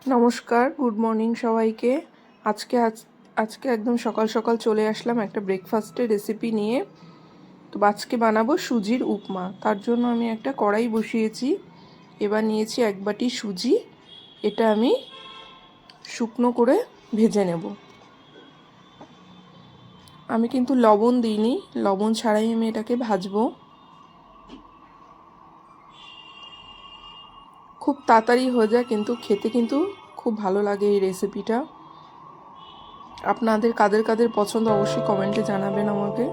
নমস্কার, good morning সবাইকে। আজকে একদম সকাল সকাল চলে আসলাম একটা ব্রেকফাস্টের রেসিপি নিয়ে। তো আজকে বানাবো সুজির উপমা। তার জন্য আমি একটা কড়াই বসিয়েছি। এবার নিয়েছি 1 বাটি সুজি। এটা আমি শুকনো করে ভেজে নেব। আমি কিন্তু লবণ দিইনি, লবণ ছাড়াই আমি এটাকে ভাজবো। খুব তাড়াতাড়ি হয়ে যায়, কিন্তু খেতে কিন্তু খুব ভালো লাগে এই রেসিপিটা। আপনাদের কাদের কাদের পছন্দ অবশ্যই কমেন্টে জানাবেন আমাকে।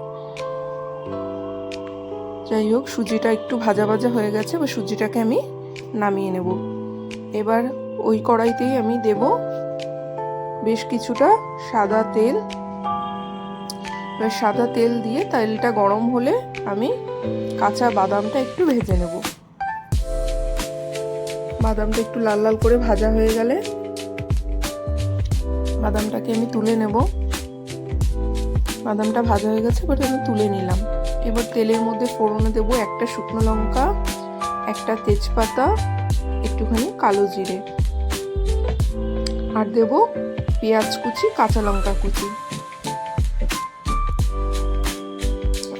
যাই হোক, সুজিটা একটু ভাজা ভাজা হয়ে গেছে। এবার সুজিটাকে আমি নামিয়ে নেব। এবার ওই কড়াইতেই আমি দেব বেশ কিছুটা সাদা তেল। এবার সাদা তেল দিয়ে তেলটা গরম হলে আমি কাঁচা বাদামটা একটু ভেজে নেব। বাদামটা একটু লাল লাল করে ভাজা হয়ে গেলে বাদামটাকে আমি তুলে নেব। বাদামটা ভাজা হয়ে গেছে, এবার আমি তুলে নিলাম। এবার তেলের মধ্যে ফোড়নে দেবো একটা শুকনো লঙ্কা, একটা তেজপাতা, একটুখানি কালো জিরে, আর দেব পেঁয়াজ কুচি, কাঁচা লঙ্কা কুচি।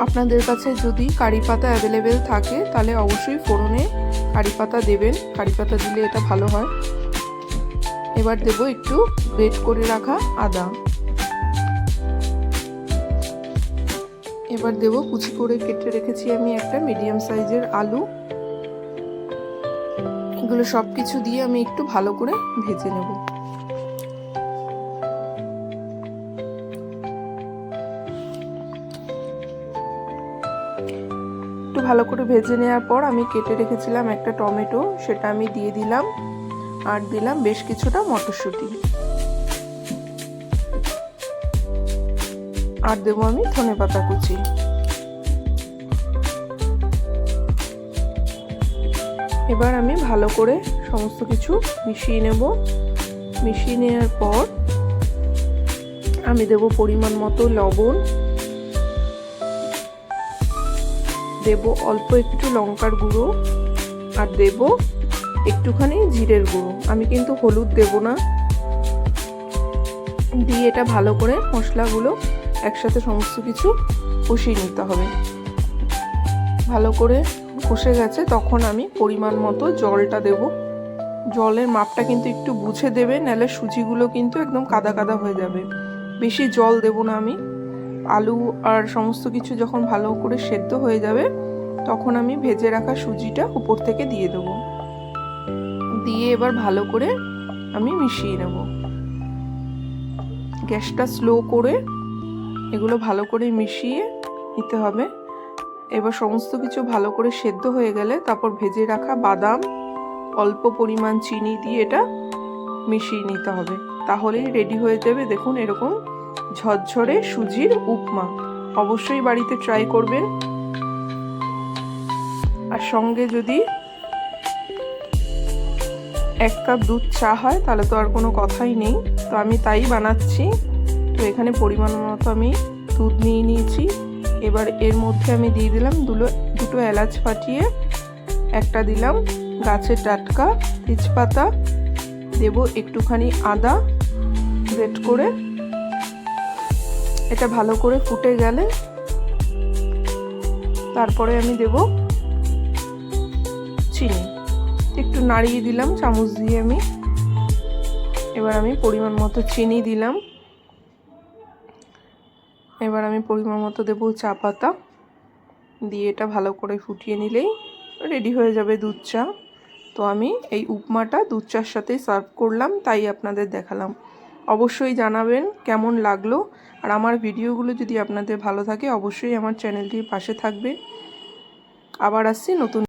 আপনাদের কাছে যদি কারি পাতা অ্যাভেলেবেল থাকে তাহলে অবশ্যই ফোড়নে কারি পাতা দেবেন। কারি পাতা দিলে এটা ভালো হয়। এবার দেব একটু গ্রেট করে রাখা আদা। এবার দেব কুচি করে কেটে রেখেছি আমি একটা মিডিয়াম সাইজের আলু। এগুলো সব কিছু দিয়ে আমি একটু ভালো করে ভেজে নেব। একটু ভালো করে ভেজে নেওয়ার পর আমি কেটে রেখেছিলাম একটা টমেটো, সেটা আমি দিয়ে দিলাম। আর দিলাম বেশ কিছুটা মটরশুঁটি। আর দেবো আমি ধনেপাতা কুচি। এবার আমি ভালো করে সমস্ত কিছু মিশিয়ে নেব। মিশিয়ে নেওয়ার পর আমি দেব পরিমাণ মতো লবণ, দেব অল্প একটু লঙ্কার গুঁড়ো, আর দেব একটুখানি জিরের গুঁড়ো। আমি কিন্তু হলুদ দেব না। দিয়ে এটা ভালো করে মশলাগুলো একসাথে সমস্ত কিছু কষিয়ে নিতে হবে। ভালো করে কষে গেছে, তখন আমি পরিমাণ মতো জলটা দেব। জলের মাপটা কিন্তু একটু বুঝে দেবে, নাহলে সুজিগুলো কিন্তু একদম কাদা কাদা হয়ে যাবে। বেশি জল দেব না আমি। আলু আর সমস্ত কিছু যখন ভালো করে সেদ্ধ হয়ে যাবে, তখন আমি ভেজে রাখা সুজিটা উপর থেকে দিয়ে দেবো। দিয়ে এবার ভালো করে আমি মিশিয়ে নেব। গ্যাসটা স্লো করে এগুলো ভালো করে মিশিয়ে নিতে হবে। এবার সমস্ত কিছু ভালো করে সেদ্ধ হয়ে গেলে তারপর ভেজে রাখা বাদাম, অল্প পরিমাণ চিনি দিয়ে এটা মিশিয়ে নিতে হবে। তাহলেই রেডি হয়ে যাবে দেখুন এরকম ঝরঝরে সুজির উপমা। অবশ্যই বাড়িতে ট্রাই করবেন। আর সঙ্গে যদি 1 কাপ দুধ চা হয় তাহলে তো আর কোনো কথাই নেই। তো আমি তাই বানাচ্ছি। তো এখানে পরিমাণ মতো আমি দুধ নিয়ে নিয়েছি। এবার এর মধ্যে আমি দিয়ে দিলাম দুটো এলাচ ফাটিয়ে, একটা দিলাম গাছের টাটকা তেজপাতা, দেব একটুখানি আদা গ্রেট করে। এটা ভালো করে ফুটে গেলে তারপরে আমি দেব চিনি। একটু নাড়িয়ে দিলাম চামচ দিয়ে আমি। এবার আমি পরিমাণ মতো চিনি দিলাম। এবার আমি পরিমাণ মতো দেবো চা পাতা দিয়ে এটা ভালো করে ফুটিয়ে নিলেই রেডি হয়ে যাবে দুধ চা। তো আমি এই উপমাটা দুধ চার সাথেই সার্ভ করলাম, তাই আপনাদের দেখালাম। অবশ্যই জানাবেন কেমন লাগলো। আর আমার ভিডিওগুলো যদি আপনাদের ভালো থাকে অবশ্যই আমার চ্যানেলটির পাশে থাকবে। আবার আসছি নতুন